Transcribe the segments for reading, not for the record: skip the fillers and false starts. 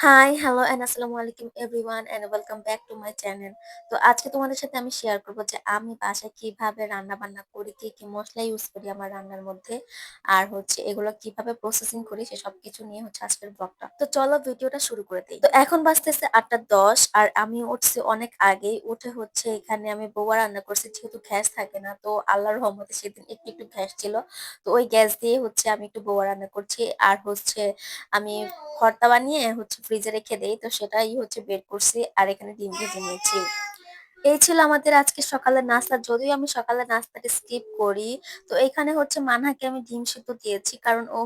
High, hello and আসসালামু আলাইকুম everyone and welcome back to my channel. তো আজকে তোমাদের সাথে আমি শেয়ার করব যে আমি বাসায় কিভাবে রান্না-বান্না করি, কি মসলা ইউজ করি আমার রান্নার মধ্যে। আর এগুলো কিভাবে প্রসেসিং করি সেসব কিছু নিয়ে আজকের ব্লগটা। তো চলো ভিডিওটা শুরু করে দেই। তো এখন বাজতেছে ৮টা ১০ আর আমি উঠছি অনেক আগেই। উঠে এখানে আমি বউয়া রান্না করছি যেহেতু গ্যাস থাকে না। তো আল্লাহর রহমতে সেদিন একটু গ্যাস ছিল। তো ওই গ্যাস দিয়ে আমি একটু বউয়া রান্না করছি। আর আমি ভর্তা বানিয়ে ফ্রিজে রেখে দেই। তো সেটাই বের করছি। আর এখানে ডিম ভেজে নিয়েছি। এই ছিল আমাদের আজকে সকালের নাস্তা। যদিও আমি সকালের নাস্তাটা স্কিপ করি। তো এখানে মানহাকে আমি ডিম সিদ্ধ দিয়েছি। কারণ ও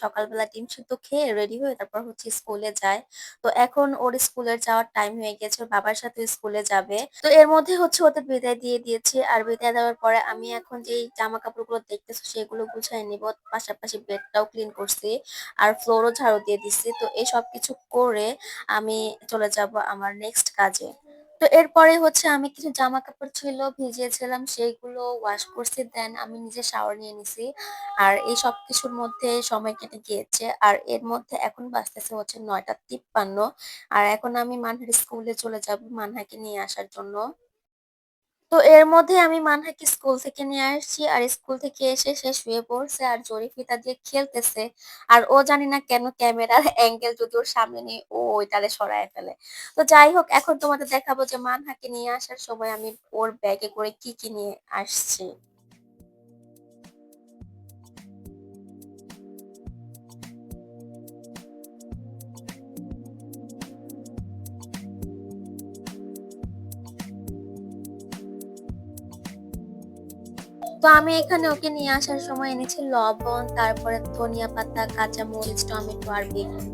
সকালবেলা ডিম সিদ্ধ খেয়ে রেডি হয়ে তারপর স্কুলে যায়। তো এখন ওর স্কুলের যাওয়ার টাইম হয়ে গেছে। ওর বাবার সাথে স্কুলে যাবে। তো এর মধ্যে ওদের বিদায় দিয়ে দিয়েছি। আর বিদায় দেওয়ার পরে আমি এখন যেই জামা কাপড়গুলো দেখতেছো সেগুলো গুছাই নিব। পাশাপাশি বেডটাও ক্লিন করছি। আর ফ্লোরও ঝাড়ু দিয়ে দিচ্ছি। তো এই সবকিছু করে আমি চলে যাব আমার নেক্সট কাজে। তো এরপরে আমি কিছু জামা কাপড় ছিল ভিজিয়েছিলাম সেইগুলো ওয়াশ করছি, দেন আমি নিজে শাওয়ার নিয়ে নিছি। আর এই সব কিছুর মধ্যে সময় কেটে গিয়েছে। আর এর মধ্যে এখন বাজতেছে ৯টা ৫৩। আর এখন আমি মানহার স্কুলে চলে যাব মানহাকে নিয়ে আসার জন্য। তো এর মধ্যে আমি মানহাকে স্কুল থেকে নিয়ে আসছি। আর স্কুল থেকে এসে সে শুয়ে পড়ছে আর জরি ফিতা দিয়ে খেলতেছে। আর ও জানি না কেন ক্যামেরার অ্যাঙ্গেল যদি ওর সামনে নেই ও ওইটারে সরায় ফেলে। তো যাই হোক, এখন তোমাদের দেখাবো যে মানহাকে নিয়ে আসার সময় আমি ওর ব্যাগে করে কি কি নিয়ে আসছি। তো আমি এখানে ওকে নিয়ে আসার সময় এনেছি লবণ, তারপরে ধনিয়া পাতা, কাঁচা মরিচ, টমেটো আর বেগুন।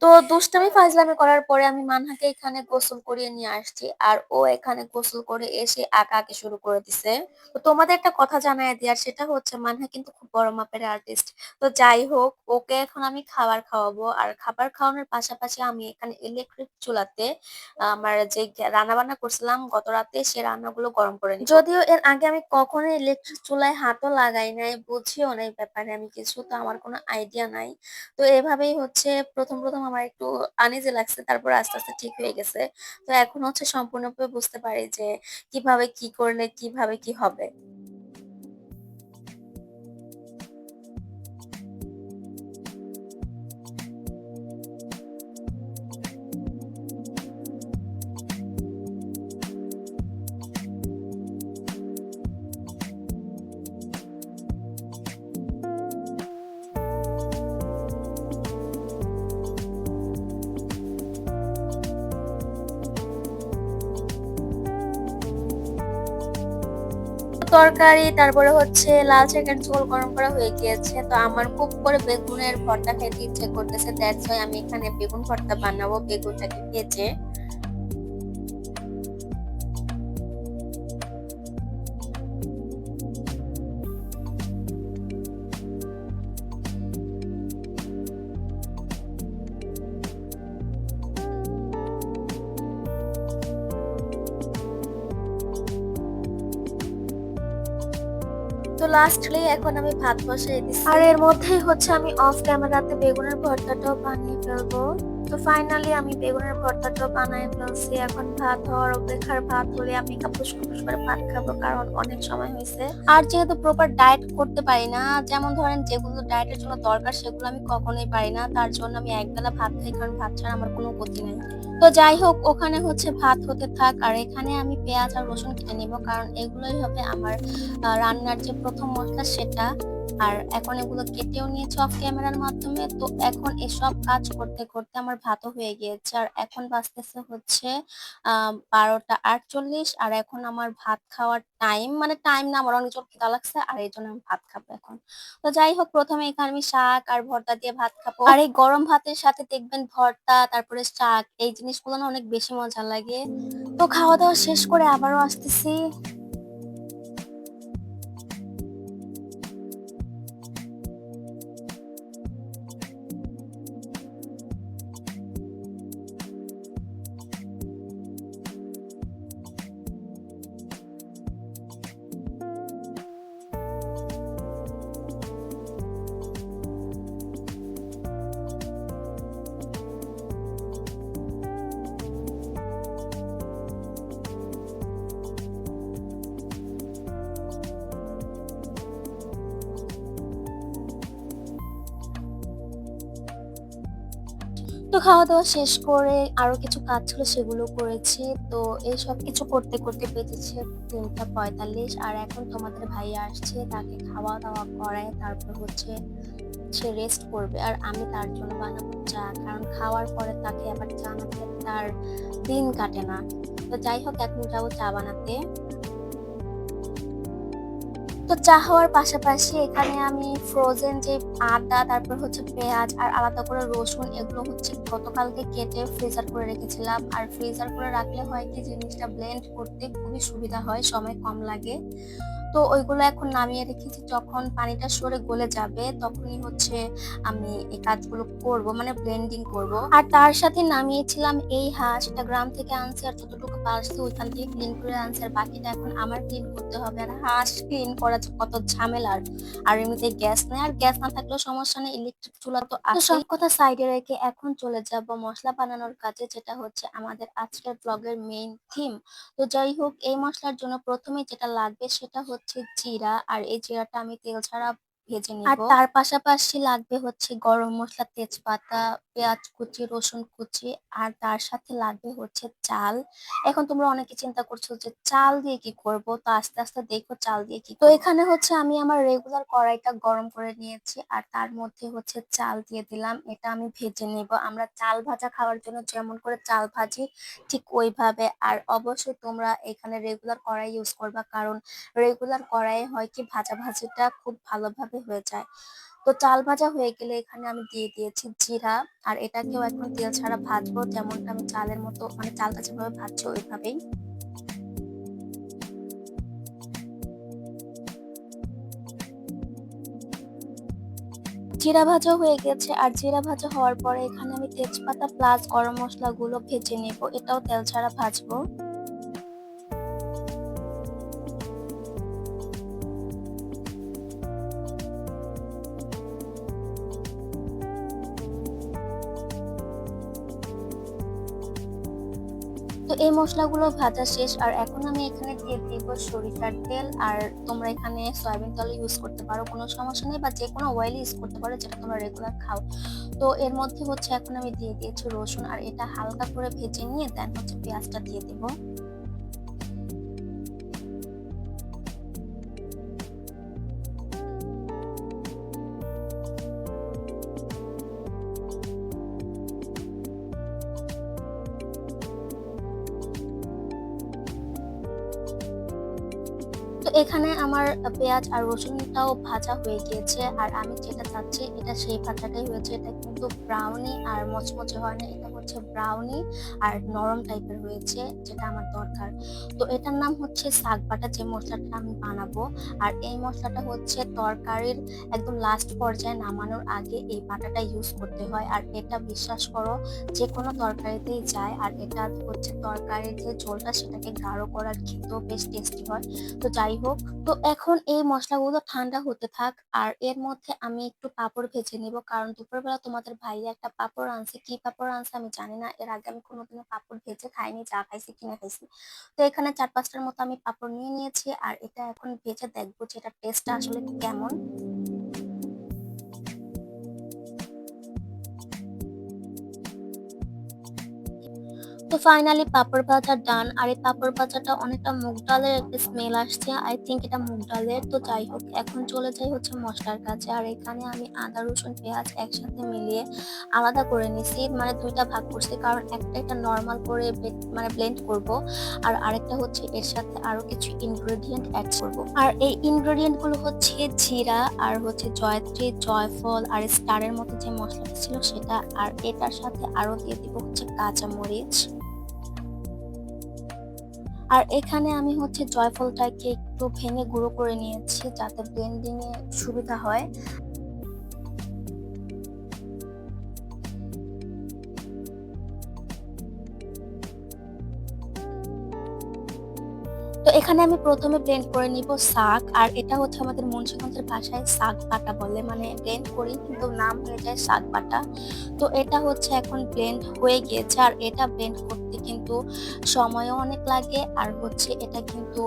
তো দুষ্টামি ফাজলামি করার পরে আমি মানহাকে এখানে গোসল করিয়ে নিয়ে আসছি। আর ও এখানে গোসল করে এসে আঁকাআঁকি শুরু করে দিছে। তো তোমাদের একটা কথা জানাই দেওয়ার, সেটা মানহা কিন্তু খুব বড় মাপের আর্টিস্ট। তো যাই হোক, ওকে এখন আমি খাবার খাওয়াবো। আর খাবার খাওয়ানোর পাশাপাশি আমি এখানে ইলেকট্রিক চুলাতে আমার যে রান্না বান্না করছিলাম গত রাতে সে রান্নাগুলো গরম করে নিই। যদিও এর আগে আমি কখনো ইলেকট্রিক চুলায় হাতও লাগাই নাই, বুঝিও নাই ব্যাপারে আমি কিছু, তো আমার কোনো আইডিয়া নাই। তো এভাবেই প্রথম আমার একটু আনইজি লাগছে। তারপর আস্তে, আস্তে ঠিক হয়ে গেছে। তো এখন সম্পূর্ণরূপে বুঝতে পারি যে কিভাবে কি করলে কিভাবে কি হবে। তরকারি তারপরে লাল শাকের ঝোল গরম করা হয়ে গিয়েছে। তো আমার খুব করে বেগুনের ভর্তা খেতে ইচ্ছে করতেছে। দ্যাটস ওয়াই আমি এখানে বেগুন ভর্তা বানাবো বেগুনটাকে ভেজে। তো লাস্টলি এখন আমি ভাত বসাই দিচ্ছি। আর এর মধ্যেই আমি অফ ক্যামেরাতে বেগুনের ভর্তাটাও বানিয়ে ফেলবো। তো ফাইনালি আমি বেগুনের ভর্তাটাও বানিয়ে ফেলছি। এখন ভাত হওয়ার অপেক্ষার, ভাত হলে আমি কাপুস কুপুস করে ভাত খাবো, কারণ অনেক সময় হয়েছে। আর যেহেতু প্রপার ডায়েট করতে পারি না, যেমন ধরেন যেগুলো ডায়েটের জন্য দরকার সেগুলো আমি কখনোই পারি না, তার জন্য আমি একবেলা ভাত খাই, কারণ ভাত ছাড়া আমার কোনো গতি নেই। তো যাই হোক, ওখানে ভাত হতে থাক আর এখানে আমি পেঁয়াজ আর রসুন কেটে নিব, কারণ এগুলোই হবে আমার রান্নার যে প্রথম মসলা সেটা। আর এখন এগুলো কেটেও নিয়েছি অফ ক্যামেরার মাধ্যমে। তো এখন এসব কাজ করতে করতে আমার ভাতও হয়ে গিয়েছে। আর এখন বাজতেছে 12টা 48। আর এখন আমার ভাত খাওয়ার টাইম, মানে টাইম না, আমার অনেক জোর খিদা লাগছে আর এই জন্য আমি ভাত খাবো এখন। তো যাই হোক, প্রথমে এখানে আমি শাক আর ভর্তা দিয়ে ভাত খাবো। আর এই গরম ভাতের সাথে দেখবেন ভর্তা তারপরে শাক, এই জিনিসগুলো না অনেক বেশি মজা লাগে। তো খাওয়া দাওয়া শেষ করে আবারও আসতেছি। তো খাওয়া-দাওয়া শেষ করে আরো কিছু কাজ ছিল সেগুলো করেছি। তো এই সবকিছু করতে, করতে বেজেছে ৩টা ৪৫ আর এখন তোমাদের ভাইয়া আসছে। তাকে খাওয়া-দাওয়া করায় তারপর হচ্ছে সে রেস্ট করবে। আর আমি তার জন্য বানাবো চা। কারণ খাওয়ার পরে তাকে আবার চা না খেলে তার দিন কাটে না। তো যাই হোক এখন যাবো চা বানাতে। তো চা হওয়ার পাশাপাশি এখানে আমি ফ্রোজেন যে আদা, তারপর হচ্ছে পেঁয়াজ আর আলাদা করে রসুন এগুলো হচ্ছে গতকালকে কেটে ফ্রিজার করে রেখেছিলাম। আর ফ্রিজার করে রাখলে হয় কি জিনিসটা ব্লেন্ড করতে খুবই সুবিধা হয়, সময় কম লাগে। তো ওইগুলো এখন নামিয়ে রেখেছি। যখন পানিটা সরে গলে যাবে তখনই হচ্ছে আমি এই কাজগুলো করব, মানে ব্লেন্ডিং করব। আর তার সাথে নামিয়েছিলাম এই হাঁস, এটা গ্রাম থেকে আনছি আর যতটুকু পারছি ওইখান থেকে ক্লিন করে আনছি। আর বাকিটা এখন আমার ক্লিন করতে হবে। আর হাঁস ক্লিন করা যে কত ঝামেলার। আর এমনিতে গ্যাস নেই, আর গ্যাস না থাকলেও সমস্যা নেই, ইলেকট্রিক চুলা তো আছে। সব কথা সাইডে রেখে এখন চলে যাব মশলা বানানোর কাজে, যেটা হচ্ছে আমাদের আজকের ব্লগের মেইন থিম। তো যাই হোক এই মশলার জন্য প্রথমে যেটা লাগবে সেটা হচ্ছে জিরা। আর এই জিরাটা আমি তেল ছাড়া ভেজে নিব। আর তার পাশাপাশি লাগবে হচ্ছে গরম মশলা, তেজপাতা, পেঁয়াজ কুচি, রসুন কুচি। আর তার সাথে লাগবে হচ্ছে চাল। এখন তোমরা অনেকে চিন্তা করছো যে চাল দিয়ে কি করব, তো আস্তে আস্তে দেখো চাল দিয়ে কি। তো এখানে হচ্ছে আমি আমার রেগুলার কড়াইটা গরম করে নিয়েছি আর তার মধ্যে হচ্ছে চাল দিয়ে দিলাম। এটা আমি ভেজে নিব। আমরা চাল ভাজা খাওয়ার জন্য যেমন করে চাল ভাজি ঠিক ওইভাবে। আর অবশ্যই তোমরা এখানে রেগুলার কড়াই ইউজ করবা, কারণ রেগুলার কড়াইয়ে হয় কি ভাজা ভাজিটা খুব ভালোভাবে হয়ে যায়। তো চাল ভাজা হয়ে গেলে এখানে আমি দিয়ে দিয়েছি জিরা। আর এটাকেও এখন তেল ছাড়া ভাজবো, যেমনটা আমি চালের মতো মানে চালটা যেভাবে ভাজছি ওইভাবেই। জিরা ভাজা হয়ে গেছে। আর জিরা ভাজা হওয়ার পরে এখানে আমি তেজপাতা প্লাস গরম মশলাগুলো ভেজে নেব, এটাও তেল ছাড়া ভাজবো। তো এই মশলাগুলো ভাজা শেষ। আর এখন আমি এখানে দিয়ে দিব সরিষার তেল। আর তোমরা এখানে সয়াবিন তেল ইউজ করতে পারো, কোনো সমস্যা নেই, বা যে কোনো অয়েল ইউজ করতে পারো যেটা তোমরা রেগুলার খাও। তো এর মধ্যে হচ্ছে এখন আমি দিয়ে দিয়েছি রসুন। আর এটা হালকা করে ভেজে নিয়ে দেন হচ্ছে পেঁয়াজটা দিয়ে দেবো। তো এখানে আমার পেঁয়াজ আর রসুনটাও ভাজা হয়ে গিয়েছে। আর আমি যেটা চাচ্ছি এটা সেই ভাজাটাই হয়েছে। এটা কিন্তু ব্রাউনি আর মচমচে হয় না, এটা হচ্ছে ব্রাউনি আর নরম টাইপের হয়েছে, যেটা আমার দরকার। তো এটার নাম হচ্ছে শাক বাটা, যে মশলাটা আমি বানাবো। আর এই মশলাটা হচ্ছে তরকারির একদম লাস্ট পর্যায়ে নামানোর আগে এই বাটাটা ইউজ করতে হয়। আর এটা বিশ্বাস করো যে কোনো তরকারিতেই যায়। আর এটা হচ্ছে তরকারির যে ঝোলটা সেটাকে গাঢ় করার, খেতেও বেশ টেস্টি হয়। তো যাই হোক, তো এখন এই মশলাগুলো ঠান্ডা হতে থাক। আর এর মধ্যে আমি একটু পাঁপড় ভেজে নিব, কারণ দুপুরবেলা তোমাদের ভাইয়া একটা পাঁপড় আনছে। কি পাঁপড় আনছে আমি জানি না, এর আগে আমি কোনোদিনও পাঁপড় ভেজে খাইনি, যা খাইছি কিনে খাইছি। তো এখানে ৪-৫টার মতো আমি পাঁপড় নিয়ে নিয়েছি। আর এটা এখন ভেজে দেখবো যে এটা টেস্টটা আসলে কেমন। তো ফাইনালি পাঁপড় ভাজা ডান। আর এই পাঁপড় ভাজাটা অনেকটা মুগ ডালের একটা স্মেল আসছে, আই থিঙ্ক এটা মুগ ডালের। তো যাই হোক এখন চলে যাই হচ্ছে মশলার কাছে। আর এখানে আমি আদা রসুন পেঁয়াজ একসাথে মিলিয়ে আলাদা করে নিছি, মানে দুইটা ভাগ করছি, কারণ একটা এটা নর্মাল করে মানে ব্লেন্ড করব। আর আরেকটা হচ্ছে এর সাথে আরো কিছু ইনগ্রেডিয়েন্ট অ্যাড করব। আর এই ইনগ্রেডিয়েন্ট গুলো হচ্ছে জিরা, আর হচ্ছে জয়ত্রী, জয়ফল আর স্টারের মতো যে মশলাটা ছিল সেটা। আর এটার সাথে আরো দিয়ে দিব হচ্ছে কাঁচা মরিচ। আর এখানে আমি হচ্ছে জয়ফলটাকে একটু ভেঙে গুঁড়ো করে নিয়েছি যাতে ব্লেন্ডিং এ সুবিধা হয়। তো তো এখানে আমি ১ম এ ব্লেন্ড করে নিব শাক। আর এটা হচ্ছে আমাদের মুন্সিগঞ্জের ভাষায় শাক বাটা বলে। মানে ব্লেন্ড করি কিন্তু নাম হয়ে যায় শাক বাটা। তো এটা হচ্ছে এখন ব্লেন্ড হয়ে গিয়েছে। আর এটা ব্লেন্ড করতে কিন্তু সময়ও অনেক লাগে। আর হচ্ছে এটা কিন্তু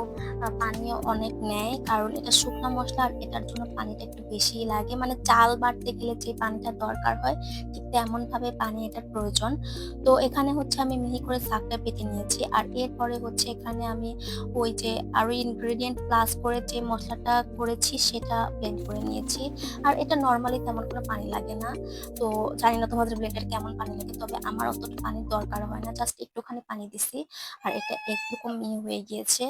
পানিও অনেক নেয়। কারণ এটা শুকনা মসলা আর এটার জন্য পানিটা একটু বেশিই লাগে। মানে চাল বাটতে গেলে যে পানিটা দরকার হয় ঠিক তেমনভাবে পানি এটার প্রয়োজন। তো এখানে হচ্ছে আমি মিহি করে শাকটা বেটে নিয়েছি। আর এরপরে হচ্ছে এখানে আমি ওই যে আরো ইনগ্রেডিয়েন্ট প্লাস করে যে মসলাটা করেছি সেটা ব্লেন্ড করে নিয়েছি। আর এটা নরমালি তেমন কোনো পানি লাগে না। তো জানি না তোমাদের ব্লেন্ডারে কেমন পানি লাগে, তবে আমার অতটা পানির দরকার হয় না, জাস্ট একটুখানি পানি দিছি। আর এটা একরকম হয়ে গিয়েছে।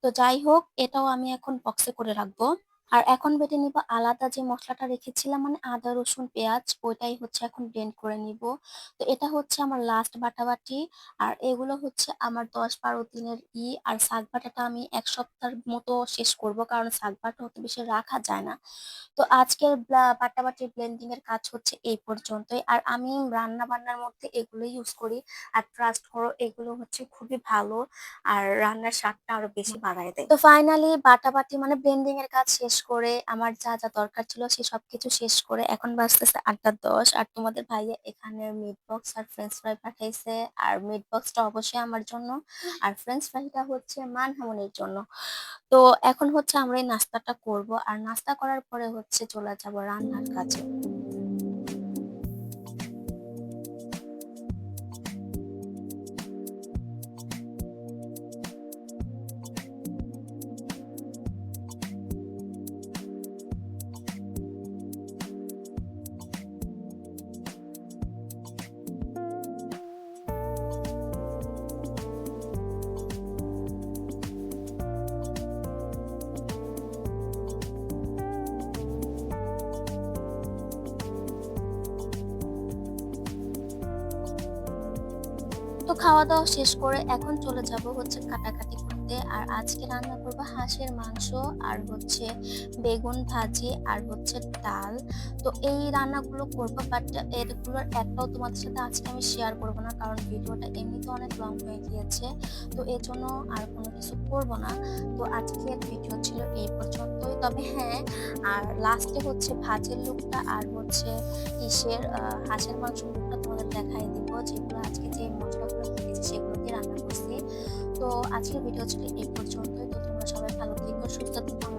তো যাই হোক, এটাও আমি এখন বক্সে করে রাখবো। আর এখন বেটে নিব আলাদা যে মসলাটা রেখেছিলাম, মানে আদা রসুন পেঁয়াজ, ওইটাই হচ্ছে এখন ব্লেন্ড করে নিব। তো এটা হচ্ছে আমার লাস্ট বাটাবাটি। আর এগুলো হচ্ছে আমার ১০-১২ দিনের আর শাক বাটাটা আমি ১ সপ্তাহের মতো শেষ করব, কারণ শাক বাটা অত বেশি রাখা যায় না। তো আজকের বাটাবাটি ব্লেন্ডিং এর কাজ হচ্ছে এই পর্যন্তই। আর আমি রান্না বান্নার মধ্যে এগুলো ইউজ করি। আর ট্রাস্ট করো, এগুলো হচ্ছে খুবই ভালো। আর রান্নার স্বাদটা আরো বেশি বাড়ায় দেয়। তো ফাইনালি বাটাবাটি মানে ব্লেন্ডিং এর কাজ শেষ করে আমার যা যা দরকার ছিল সে সবকিছু শেষ করে এখন বাজতেছে ৮টা ১০। আর তোমাদের ভাইয়া এখানে মিট বক্স আর ফ্রেঞ্চ ফ্রাই পাঠাইছে। আর মিট বক্সটা অবশ্যই আমার জন্য, আর ফ্রেঞ্চ ফ্রাইটা হচ্ছে মানহামনির জন্য। তো এখন হচ্ছে আমরা এই নাস্তাটা করব। আর নাস্তা করার পরে হচ্ছে চলে যাব রান্নার কাজে। তো খাওয়া-দাওয়া শেষ করে এখন চলে যাব হচ্ছে কাটাকাটি করতে। আর আজকে রান্না করব হাঁসের মাংস, আর হচ্ছে বেগুন ভাজি, আর হচ্ছে ডাল। তো এই রান্নাগুলো করব, বাট এগুলোর একটাও তোমাদের সাথে আজকে আমি শেয়ার করব না, কারণ ভিডিওটা এমনিতে অনেক লং হয়ে গিয়েছে। তো এজন্য আর কোনো কিছু করব না। তো আজকের ভিডিও ছিল এই পর্যন্তই। তবে হ্যাঁ, আর লাস্টে হচ্ছে ভাজির লুকটা আর হচ্ছে হাঁসের মাংসের লুকটা তোমাদের দেখাই দিব, যেগুলো আজকে যে মসলাগুলো দিয়েছি সেগুলো দিয়ে রান্না করছি। তো আজকের ভিডিও ছিল এই পর্যন্তই। তো তোমরা সবাই ভালো থেকো, সুস্থ থেকো।